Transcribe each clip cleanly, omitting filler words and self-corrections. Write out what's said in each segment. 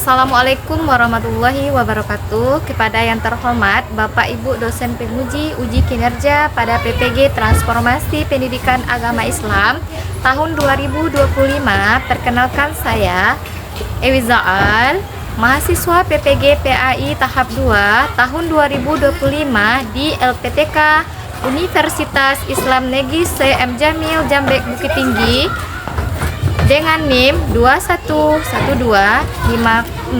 Assalamualaikum warahmatullahi wabarakatuh. Kepada yang terhormat Bapak Ibu dosen penguji uji kinerja pada PPG Transformasi Pendidikan Agama Islam tahun 2025, perkenalkan saya Ewi Zaal, mahasiswa PPG PAI tahap 2 tahun 2025 di LPTK Universitas Islam Negeri C.M. Jamil Jambek Bukit Tinggi dengan NIM 211250305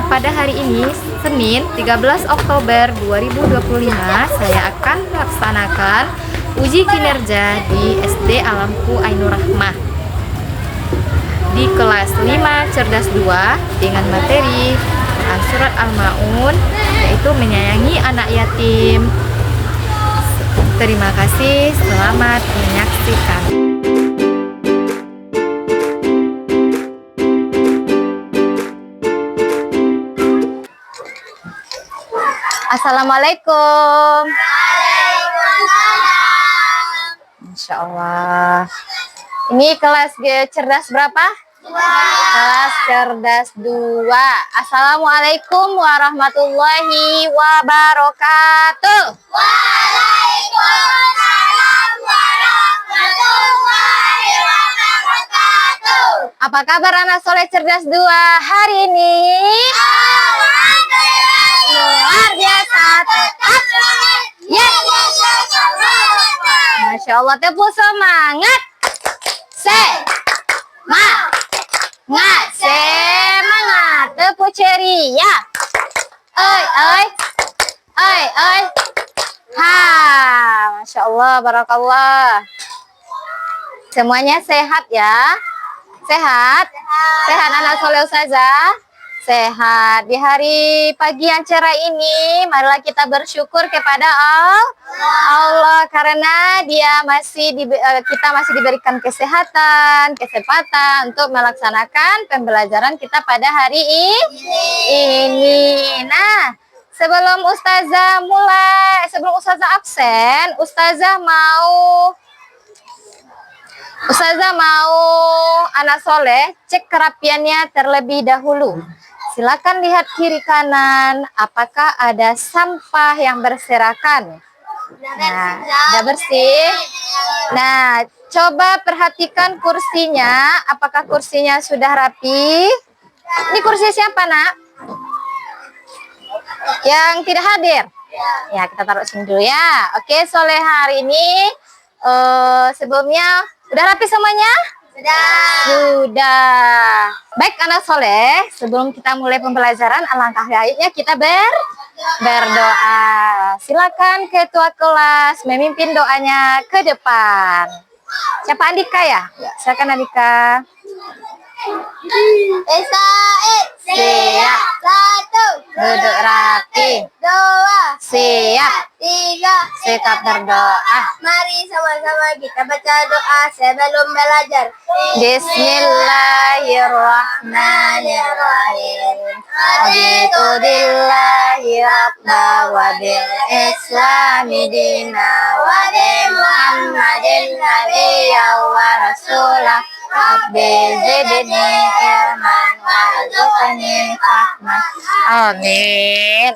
pada hari ini Senin 13 Oktober 2025 saya akan melaksanakan uji kinerja di SD Alamku Ainur Rahmah di kelas 5 cerdas 2 dengan materi surat Al-Maun, yaitu menyayangi anak yatim. Terima kasih, selamat menyaksikan. Assalamualaikum. Insya Allah. Ini kelas cerdas berapa? 2. Kelas cerdas 2. Assalamualaikum warahmatullahi wabarakatuh. Waalaikumsalam warahmatullahi wabarakatuh. Apa kabar anak soleh cerdas 2 hari ini? Luar biasa, tetap Masya Allah, tepuk semangat. Semangat, tepuk ceria. Masya Allah, barakallah. Semuanya sehat ya? Sehat anak soleh ustazah? Sehat. Di hari pagi yang cerah ini, marilah kita bersyukur kepada Allah karena kita masih diberikan kesehatan, kesempatan untuk melaksanakan pembelajaran kita pada hari ini. Nah, sebelum ustazah absen, ustazah mau anak soleh cek kerapiannya terlebih dahulu. Silakan lihat kiri kanan, apakah ada sampah yang berserakan. Nah, sudah bersih. Nah, coba perhatikan kursinya, apakah kursinya sudah rapi. Ini kursi siapa, nak? Yang tidak hadir? Ya, kita taruh sini dulu ya. Oke, soleh hari ini sebelumnya udah rapi semuanya? Sudah. Baik anak soleh, sebelum kita mulai pembelajaran, alangkah baiknya kita berdoa. Silakan ketua kelas memimpin doanya ke depan. Siapa, Andika ya? Silakan Andika. Siap. 1. Duduk rapi. 2. Siap. 3. Sikap berdoa. Mari sama-sama kita baca doa sebelum belajar. Bismillahirrahmanirrahim. Raditu billahi rabba wa bil islami dina wa bi Muhammadin nabiyya wa rasulah. Rabbi zidni ilman warzuqni fahman. Amin.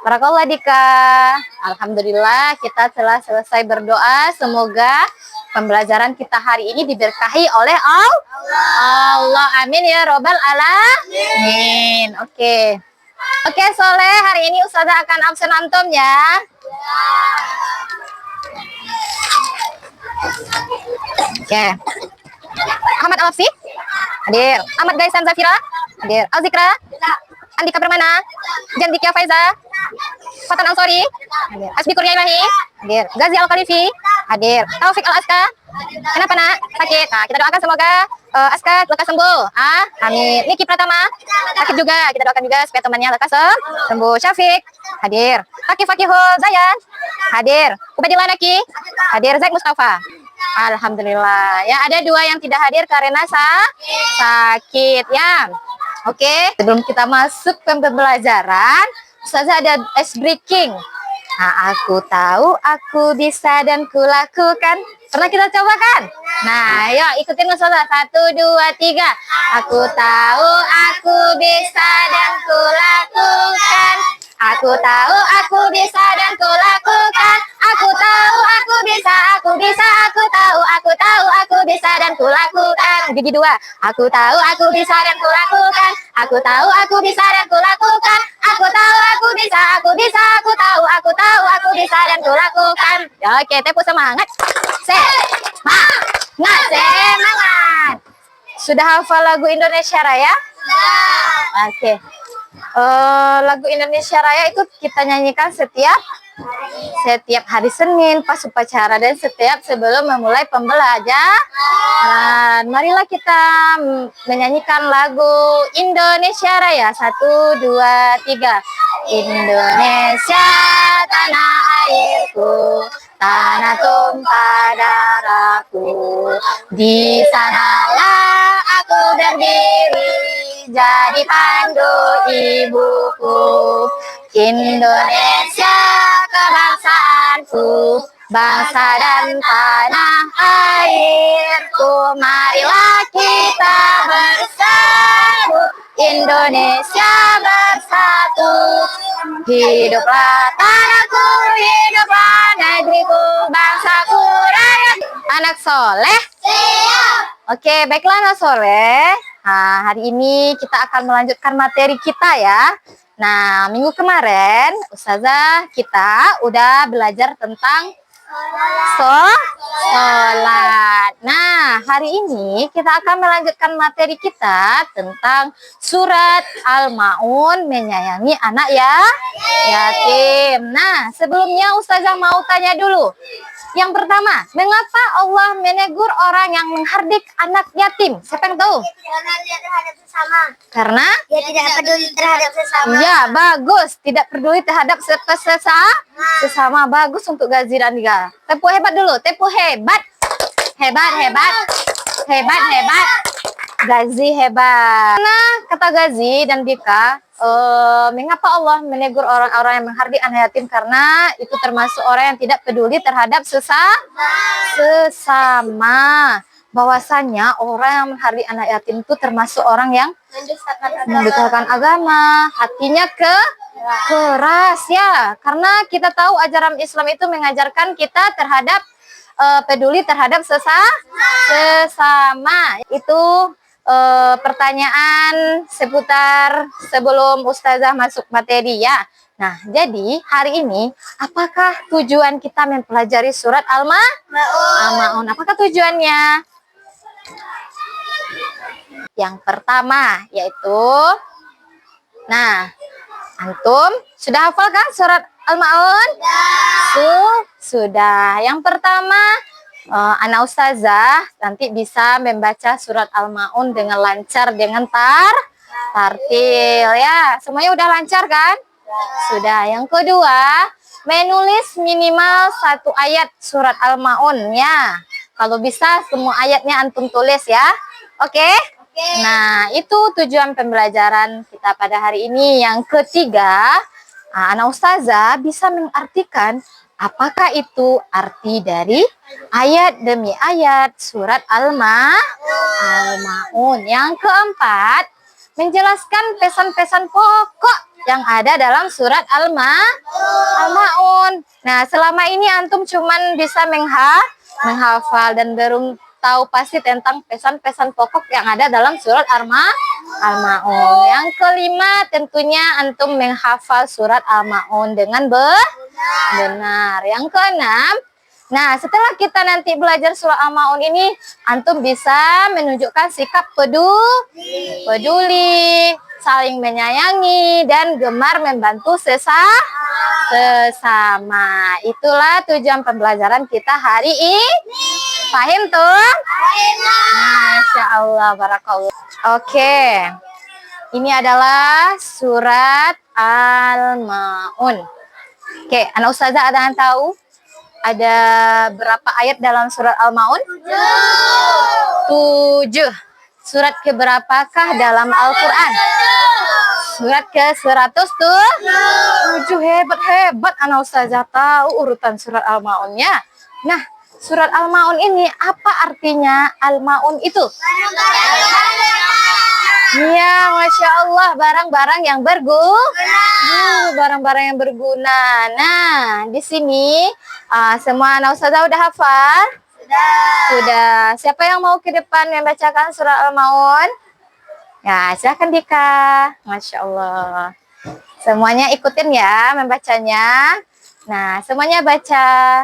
Barakallah Dika. Alhamdulillah kita telah selesai berdoa. Semoga pembelajaran kita hari ini diberkahi oleh Allah. Amin ya robbal alamin. Oke, soleh, hari ini ustazah akan absen antum ya. Oke. Ahmad Al-Afsi hadir. Ahmad Gaisan Zafira hadir. Al-Zikra, Andika Permana, Jandikia Faiza, Fatan Ansori hadir. Asbi Kurnia Ilahi hadir. Gazi Al-Khalifi hadir. Taufik Al-Aska, kenapa nak? Sakit. Nah, kita doakan semoga Aska lekas sembuh. Amin. Niki Pratama sakit juga, kita doakan juga supaya temannya lekas sembuh. Syafiq hadir. Fakihul Zayan hadir. Ubedillah Naki hadir. Zaid Mustafa. Alhamdulillah. Ya, ada 2 yang tidak hadir karena sakit ya. Oke, sebelum kita masuk ke pembelajaran, ustazah ada ice breaking. Nah, aku tahu, aku bisa dan kulakukan. Pernah kita coba kan? Nah, yuk ikutin Ustazah. 1, 2, 3. Aku tahu, aku bisa dan kulakukan. Aku tahu, aku bisa dan kulakukan. Aku tahu, aku bisa, aku bisa, aku tahu, aku bisa dan kulakukan. Gigi 2. Aku tahu, aku bisa dan kulakukan. Aku tahu, aku bisa dan kulakukan. Aku tahu, aku bisa, aku tahu, aku bisa dan kulakukan. Oke, tepuk semangat. Semangat, semangat. Sudah hafal lagu Indonesia Raya? Oke. Lagu Indonesia Raya itu kita nyanyikan setiap hari Senin pas upacara dan setiap sebelum memulai pembelajaran. Marilah kita menyanyikan lagu Indonesia Raya. 1, 2, 3. Indonesia tanah airku, tanah tumpah darahku. Di sanalah aku berdiri, jadi pandu ibuku. Indonesia kebangsaanku, bangsa dan tanah airku. Marilah kita bersatu, Indonesia bersatu. Hiduplah tanahku, hiduplah negeriku, bangsaku, rakyat. Anak soleh? Siap. Oke, baiklah anak soleh. Nah, hari ini kita akan melanjutkan materi kita ya. Nah, minggu kemarin Ustazah kita udah belajar tentang sholat. Nah, hari ini kita akan melanjutkan materi kita tentang surat Al-Maun, menyayangi anak yatim. Nah, sebelumnya Ustazah mau tanya dulu. Yang pertama, mengapa Allah menegur orang yang menghardik anak yatim? Siapa yang tahu? Karena dia terhadap sesama. Karena? Dia tidak peduli terhadap sesama. Ya, bagus. Tidak peduli terhadap sesama. Bagus untuk Gazi dan Dika. Tepuk hebat dulu. Tepuk hebat. Hebat, hebat. Hebat, hebat. Gazi hebat. Nah, kata Gazi dan Dika, mengapa Allah menegur orang-orang yang menghardik anak yatim? Karena itu termasuk orang yang tidak peduli terhadap sesama. Bahwasanya orang yang menghardik anak yatim itu termasuk orang yang mendustakan agama, hatinya keras ya. Karena kita tahu ajaran Islam itu mengajarkan kita terhadap peduli terhadap sesama. Itu pertanyaan seputar sebelum Ustazah masuk materi ya. Nah, jadi hari ini apakah tujuan kita mempelajari surat Al-Maun? Apakah tujuannya? Yang pertama yaitu, nah, antum sudah hafal kan surat Al-Maun? Sudah. Yang pertama, anak Ustazah nanti bisa membaca surat Al-Maun dengan lancar, dengan tartil ya. Semuanya udah lancar kan? Sudah. Yang kedua, menulis minimal 1 ayat surat Al-Maun ya. Kalau bisa semua ayatnya antum tulis ya. Oke? Nah, itu tujuan pembelajaran kita pada hari ini. Yang ketiga, anak Ustazah bisa mengartikan apakah itu arti dari ayat demi ayat surat Al-Maun. Yang keempat, menjelaskan pesan-pesan pokok yang ada dalam surat Al-Maun. Nah, selama ini antum cuman bisa menghafal dan belum tahu pasti tentang pesan-pesan pokok yang ada dalam surat Al-Maun. Yang kelima, tentunya antum menghafal surat Al-Maun dengan benar. Yang keenam, nah setelah kita nanti belajar surat Al-Maun ini, antum bisa menunjukkan sikap peduli, saling menyayangi, dan gemar membantu sesama. Itulah tujuan pembelajaran kita hari ini. Paham tuh? Masya Allah, barakallah. Oke, ini adalah surat Al-Maun. Oke, anak Ustazah ada yang tahu ada berapa ayat dalam surat Al-Maun? 7. Surat keberapakah dalam Al-Quran? Surat ke-107. Hebat anak ustazah tahu urutan surat Al-Maunnya. Nah, surat Al-Maun ini apa artinya? Al-Maun itu? Iya, Masya Allah, barang-barang yang berguna. Barang-barang yang berguna. Nah, di sini semua anak ustazah udah hafal? Sudah. Siapa yang mau ke depan membacakan surat Al-Maun? Ya, silakan Dika. Masya Allah. Semuanya ikutin ya membacanya. Nah, semuanya baca.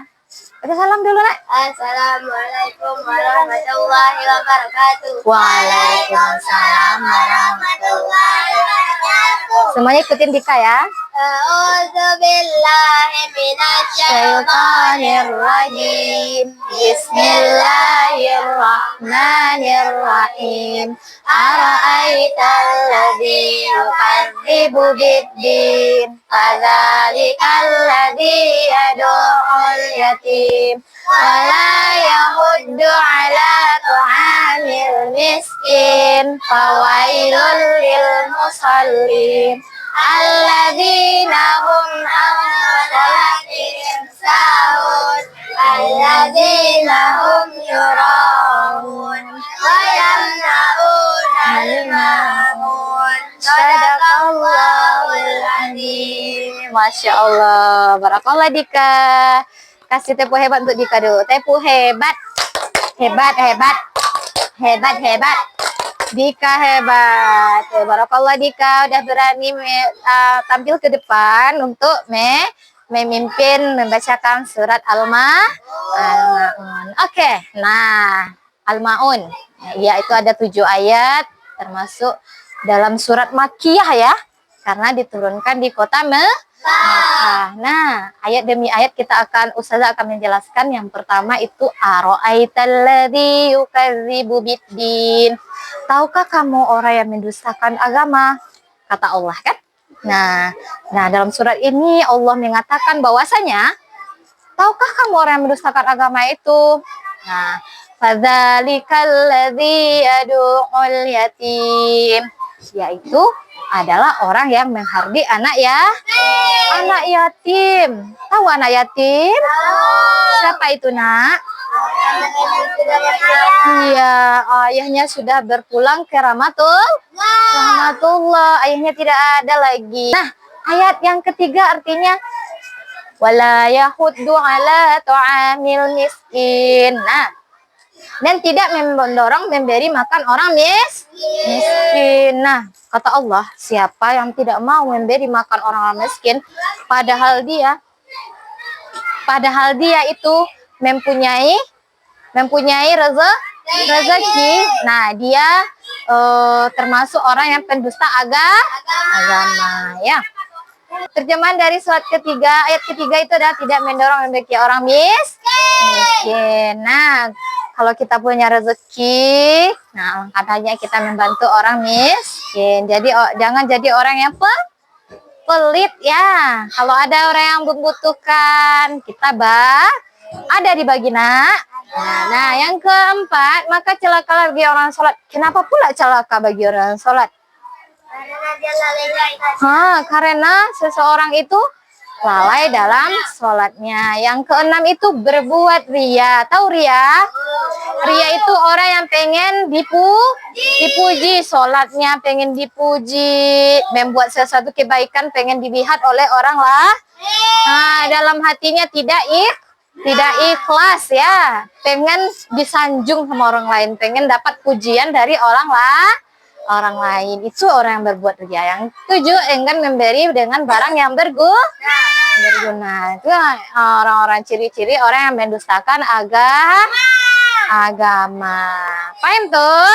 Udah salam dulu, Nak. Assalamualaikum warahmatullahi wabarakatuh. Waalaikumsalam warahmatullahi wabarakatuh. Semuanya ikutin Dika ya. A'udzu billahi minasy Syaitanir rajim. Bismillahirrahmanirrahim. Ara'aital ladzi yukadzibu biddin. Fadzalikal ladzi yad'ul yatim. Wala yahuddu ala ta'amil miskin. Fawailul lil musallin. Alladzina hum an salatihim sahun. Alladzina hum yura'un. Wa yamna'unal ma'mun. Sadaqallahul azim. Masya Allah. Barakallah Dika. Kasih tepuk hebat untuk Dika dulu. Tepuk hebat. Hebat. Dika hebat. Barakallah Dika udah berani tampil ke depan untuk memimpin membacakan surat Al-Maun. Oke, nah Al-Maun. Ya, itu ada 7 ayat termasuk dalam surat Makkiyah ya. Karena diturunkan di kota Makkah. Nah, ayat demi ayat Ustazah akan menjelaskan. Yang pertama itu Ara'aital ladzi yukadzibu biddin. Tahukah kamu orang yang mendustakan agama? Kata Allah kan? Nah, dalam surat ini Allah mengatakan bahwasanya tahukah kamu orang yang mendustakan agama itu? Nah, fadzalikal ladzi yad'ul yatim, yaitu adalah orang yang menghardi anak yatim. Tahu anak yatim? Siapa itu, Nak? Iya, ayahnya sudah berpulang ke rahmatullah. Ayahnya tidak ada lagi. Nah, ayat yang ketiga artinya wala yahuddu ala ta'amil miskin. Nah, dan tidak mendorong memberi makan orang miskin. Nah, kata Allah, siapa yang tidak mau memberi makan orang miskin padahal dia itu mempunyai rezeki. Nah, dia termasuk orang yang pendusta agama ya. Terjemahan dari surat ketiga, ayat ketiga itu adalah tidak mendorong memberi orang miskin. Nah, kalau kita punya rezeki, nah katanya kita membantu orang miskin. Jadi jangan jadi orang yang pelit ya. Kalau ada orang yang membutuhkan, kita ada dibagi, Nak. Nah, yang keempat, maka celaka bagi orang sholat. Kenapa pula celaka bagi orang sholat? Karena seseorang itu lalai dalam sholatnya. Yang keenam itu berbuat ria. Tahu ria? Ria itu orang yang pengen dipuji. Sholatnya pengen dipuji. Membuat sesuatu kebaikan pengen dilihat oleh orang lah. Nah, dalam hatinya tidak ikhlas ya. Pengen disanjung sama orang lain. Pengen dapat pujian dari orang lain. Itu orang yang berbuat ria. Yang 7, enggan memberi dengan barang yang berguna. Itu orang-orang ciri-ciri orang yang mendustakan agama. Paham tuh?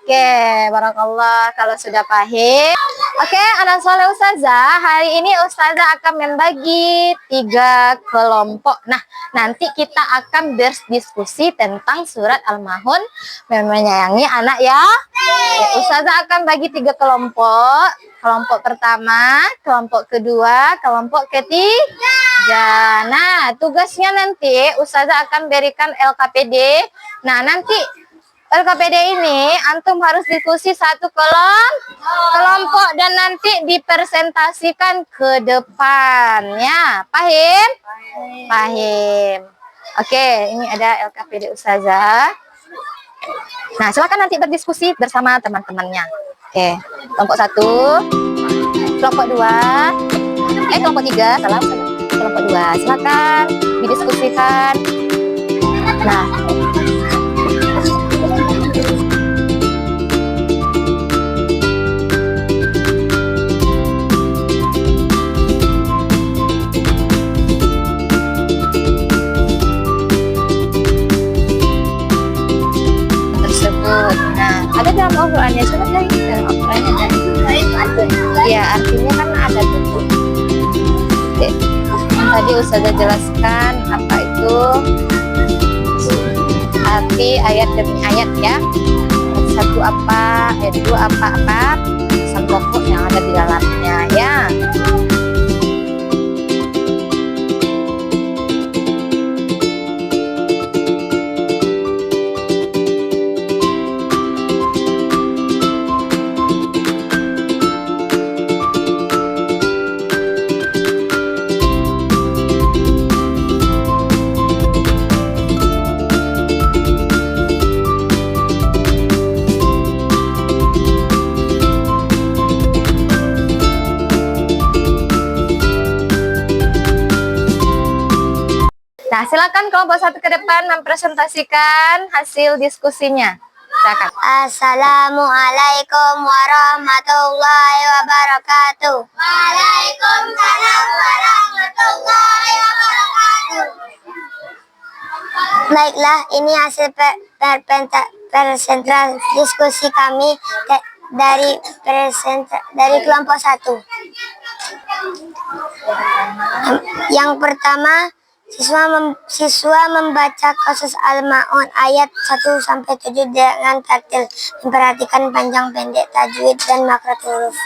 Oke, barakallah kalau sudah paham. Oke, anak soleh Ustazah, hari ini Ustazah akan membagi 3 kelompok. Nah, nanti kita akan berdiskusi tentang surat Al-Maun, menyayangi anak ya. Ustazah akan bagi 3 kelompok. Kelompok pertama, kelompok kedua, kelompok ketiga. Nah, tugasnya nanti Ustazah akan berikan LKPD. Nah, nanti LKPD ini antum harus diskusi satu kelompok dan nanti dipresentasikan ke depannya. Paham? Paham. Oke, ini ada LKPD Ustazah. Nah, silakan nanti berdiskusi bersama teman-temannya. Oke, kelompok 1, kelompok 2, kelompok 3, salah. Kelompok 2, silakan didiskusikan. Nah, ada dalam Al-Qurannya, coba cari dalam Al-Qurannya. Ya, artinya kan ada tuh. Tadi Ustazah jelaskan apa itu arti ayat demi ayat ya. Ayat 1 apa, ayat 2 apa, pesan pokok yang ada di dalamnya ya. Nah, silakan kelompok 1 ke depan mempresentasikan hasil diskusinya. Silakan. Assalamualaikum warahmatullahi wabarakatuh. Waalaikumsalam warahmatullahi wabarakatuh. Baiklah, ini hasil presentasi diskusi kami dari kelompok 1. Yang pertama, siswa membaca Qasas Al-Ma'un ayat 1-7 dengan tartil, memperhatikan panjang pendek, tajwid dan makhraj huruf.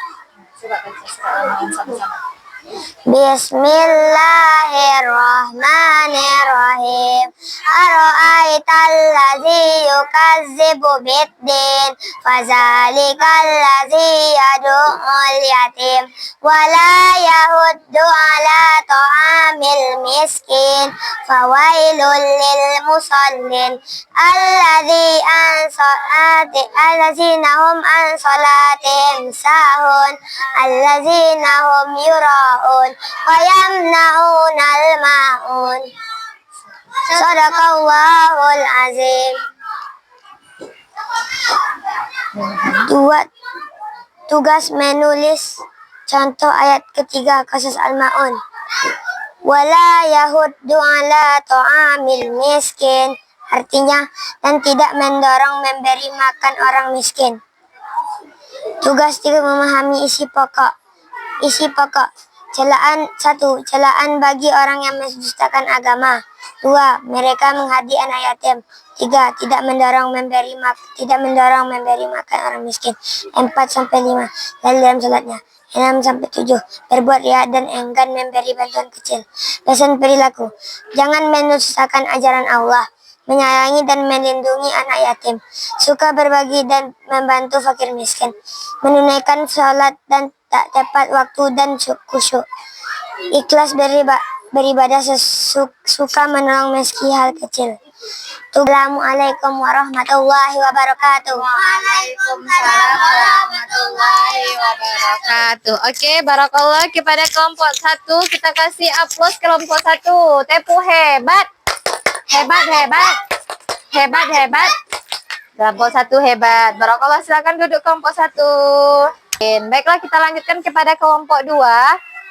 Bismillahirrahmanirrahim. Ara'aital ladzi yukazzibu biddin, fazalikal ladzi yad'ul yatim wa la yahuddu ala ta'amil miskin, fawailul lil musallin allazina hum an salatihim sahun allazina hum yura'un wa yamna'unal ma'un. Sadaqallahul azim. Tugas menulis contoh ayat ketiga Qasas Al-Ma'un. Wala yahuddu ala ta'amil miskin, artinya dan tidak mendorong memberi makan orang miskin. Tugas 3 memahami isi pokok. Celaan 1. Celaan bagi orang yang mendustakan agama. 2. Mereka menghadi anak yatim. 3. Tidak mendorong memberi makan orang miskin. 4-5. Lalu dalam salatnya. 6-7. Berbuat riya dan enggan memberi bantuan kecil. Pesan perilaku. Jangan mendustakan ajaran Allah. Menyayangi dan melindungi anak yatim. Suka berbagi dan membantu fakir miskin. Menunaikan sholat dan tak tepat waktu dan khusyuk. Ikhlas beribadah, suka menolong meski hal kecil. Assalamualaikum warahmatullahi wabarakatuh. Waalaikumsalam warahmatullahi wabarakatuh. Oke, barakallah kepada kelompok 1. Kita kasih aplaus kelompok 1. Tepu hebat. Hebat. Kelompok 1 hebat. Barakallah, silakan duduk kelompok 1. Baiklah, kita lanjutkan kepada kelompok 2.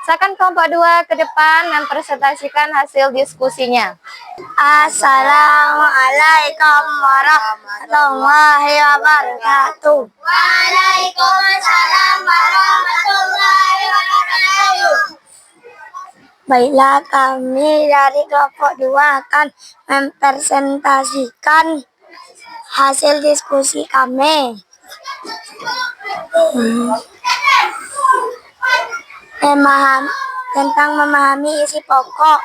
Silakan kelompok 2 ke depan mempresentasikan hasil diskusinya. Assalamualaikum warahmatullahi wabarakatuh. Waalaikumsalam warahmatullahi wabarakatuh. Baiklah, kami dari kelompok 2 akan mempresentasikan hasil diskusi kami. Tentang memahami isi pokok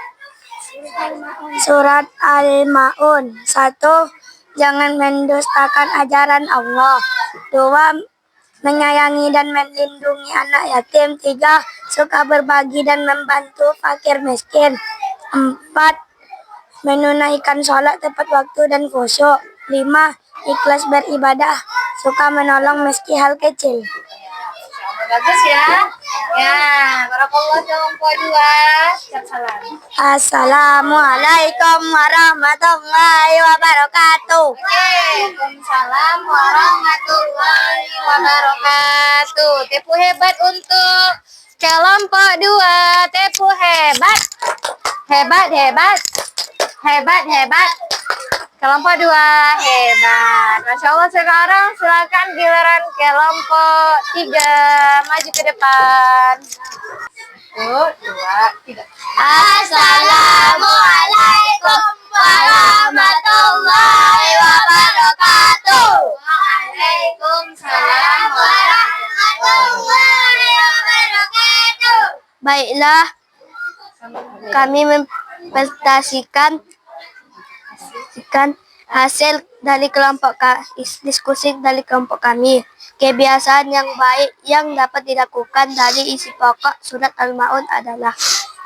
surat Al-Ma'un. 1. jangan mendustakan ajaran Allah. 2. Menyayangi dan melindungi anak yatim. 3. Suka berbagi dan membantu fakir miskin. 4. Menunaikan sholat tepat waktu dan khusyuk. 5. Ikhlas beribadah, suka menolong meski hal kecil. Bagus ya. Ya, barakallah kelompok 2. Salam. Assalamualaikum warahmatullahi wabarakatuh. Waalaikumsalam warahmatullahi wabarakatuh. Tepu hebat untuk kelompok 2. Tepu hebat. Hebat, hebat. Hebat, hebat. Kelompok 2 hebat. Masya Allah, sekarang silakan giliran kelompok 3. Maju ke depan. 1, 2, 3. Assalamualaikum warahmatullahi wabarakatuh. Waalaikumsalam warahmatullahi wabarakatuh. Baiklah, kami mempresentasikan hasil dari diskusi dari kelompok kami. Kebiasaan yang baik yang dapat dilakukan dari isi pokok surat Al-Maun adalah: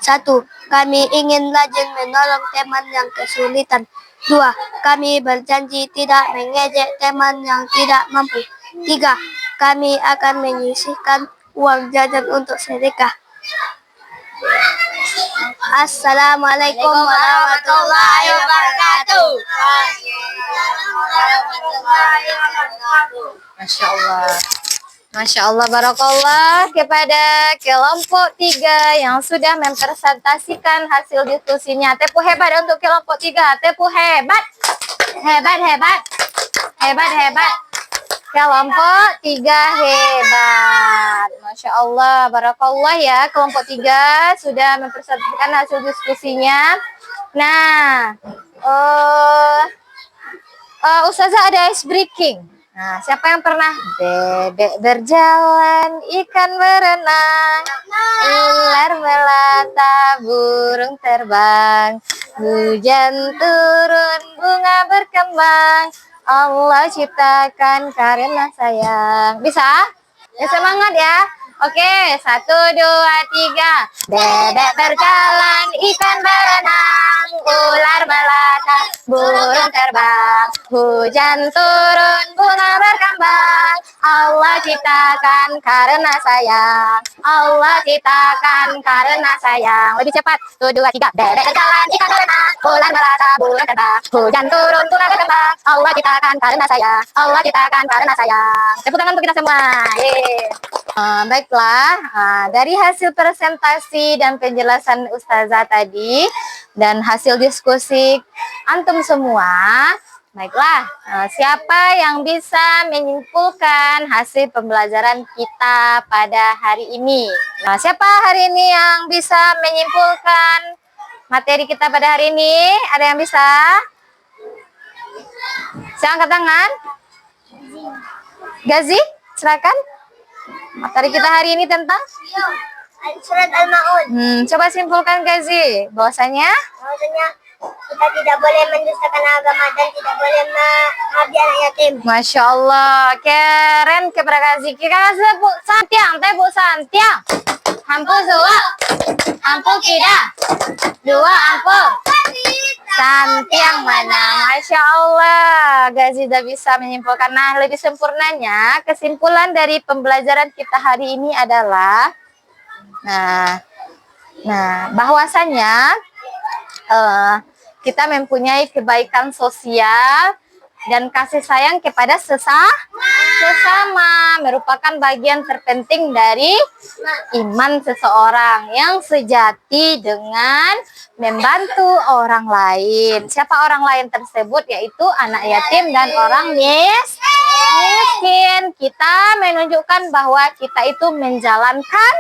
1. Kami ingin rajin menolong teman yang kesulitan. 2. Kami berjanji tidak mengejek teman yang tidak mampu. 3. Kami akan menyisihkan uang jajan untuk sedekah. Assalamualaikum warahmatullahi wabarakatuh. Masya Allah. Masya Allah, barakallah kepada kelompok 3 yang sudah mempresentasikan hasil diskusinya. Tepu hebat untuk kelompok 3. Tepu hebat. Hebat, hebat. Hebat, hebat. Kelompok 3 hebat. Masya Allah, barakallah ya. Kelompok 3 sudah mempresentasikan hasil diskusinya. Nah, Ustazah ada ice breaking. Nah, siapa yang pernah? Bebek berjalan, ikan berenang, ular melata, burung terbang, hujan turun, bunga berkembang, Allah ciptakan karena sayang. Bisa? Ya, semangat ya. Oke, 1, 2, 3. Bebek berjalan, ikan berenang, ular melata, burung terbang, hujan turun, bunga berkembang, Allah ciptakan karena sayang. Allah ciptakan karena sayang. Lebih cepat. 1, 2, 3. Bebek berjalan, ikan berenang, ular melata, burung terbang, hujan turun, bunga berkembang, Allah ciptakan karena sayang. Allah ciptakan karena sayang. Tepuk tangan untuk kita semua. Yeay. Baiklah, dari hasil presentasi dan penjelasan Ustazah tadi dan hasil diskusi antum semua, baiklah, siapa yang bisa menyimpulkan hasil pembelajaran kita pada hari ini? Nah, siapa hari ini yang bisa menyimpulkan materi kita pada hari ini? Ada yang bisa? Saya angkat tangan. Gazi, silakan. Materi kita hari ini tentang Surat Al-Maun. coba simpulkan Gazi, bahwasanya kita tidak boleh mendustakan agama dan tidak boleh mengabdi anak yatim. Masya Allah, keren kepada Gazi. Kita sebut santiang, teh bu santiang. Hampu dua, hampu kida, dua hampu. Santiang mana? Masya Allah, Gazi sudah bisa menyimpulkan. Nah, lebih sempurnanya, kesimpulan dari pembelajaran kita hari ini adalah, bahwasanya kita mempunyai kebaikan sosial dan kasih sayang kepada sesama merupakan bagian terpenting dari iman seseorang yang sejati dengan membantu orang lain. Siapa orang lain tersebut? Yaitu anak yatim dan orang miskin. Kita menunjukkan bahwa kita itu menjalankan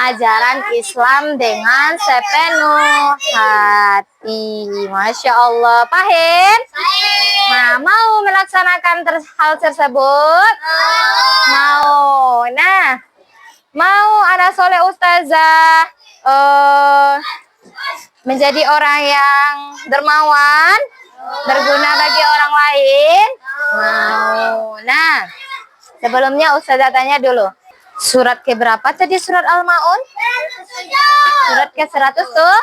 ajaran Islam dengan sepenuh hati. Masya Allah. Paham? Nah, mau melaksanakan hal tersebut? Mau. Nah, mau anak soleh Ustazah menjadi orang yang dermawan, Berguna bagi orang lain? Mau. Nah, sebelumnya Ustazah tanya dulu. Surat ke berapa tadi surat Al-Maun? Surat ke 100 tuh?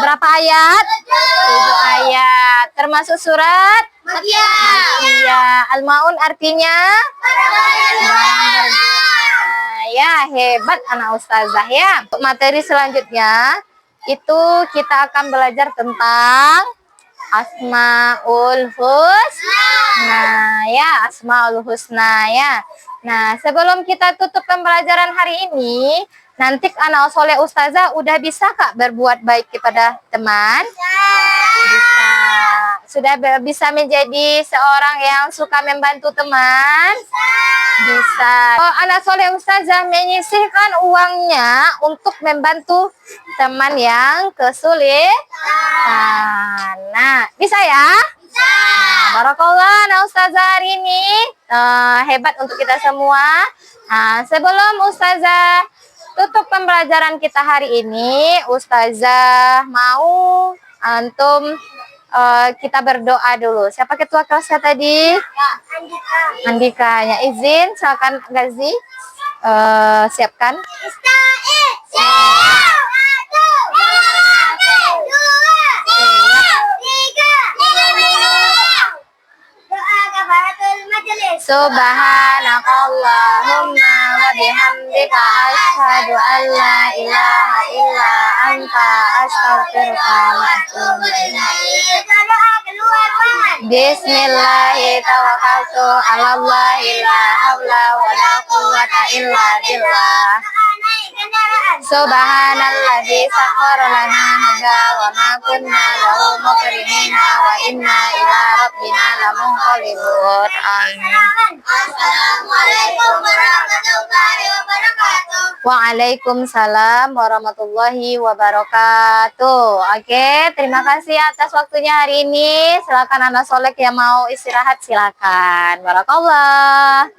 Berapa ayat? 7 ayat. Termasuk surat? Makiyah. Al-Maun artinya? Ya, hebat anak Ustazah ya. Untuk materi selanjutnya, itu kita akan belajar tentang Asmaul Husna ya, Asmaul Husna ya. Nah, sebelum kita tutup pembelajaran hari ini, nanti anak soleh Ustazah udah bisa Kak berbuat baik kepada teman? Bisa. Sudah bisa menjadi seorang yang suka membantu teman? Bisa. Oh, anak soleh Ustazah menyisihkan uangnya untuk membantu teman yang kesulitan. Nah, bisa ya? Barakallah, nah Ustazah hari ini hebat untuk kita semua. Nah, sebelum Ustazah tutup pembelajaran kita hari ini, Ustazah mau antum kita berdoa dulu. Siapa ketua kelasnya tadi? Andika. Ya, izin, silakan Gazi siapkan. Subhanakallahumma wa bihamdika asyhadu an la ilaha illa anta astaghfiruka wa atubu ilaik. Bismillahirrahmanirrahim. Tawakkaltu 'alallahi la haula wa la quwwata illa billah. Subhanalladzi sakhkhara lana hadza wa ma kunna lahu muqrinina wa inna ila rabbina lamunqalibun. Amin. Assalamualaikum warahmatullahi wabarakatuh. Waalaikumsalam warahmatullahi wabarakatuh. Oke, terima kasih atas waktunya hari ini. Silakan anak soleh yang mau istirahat silakan. Barakallah.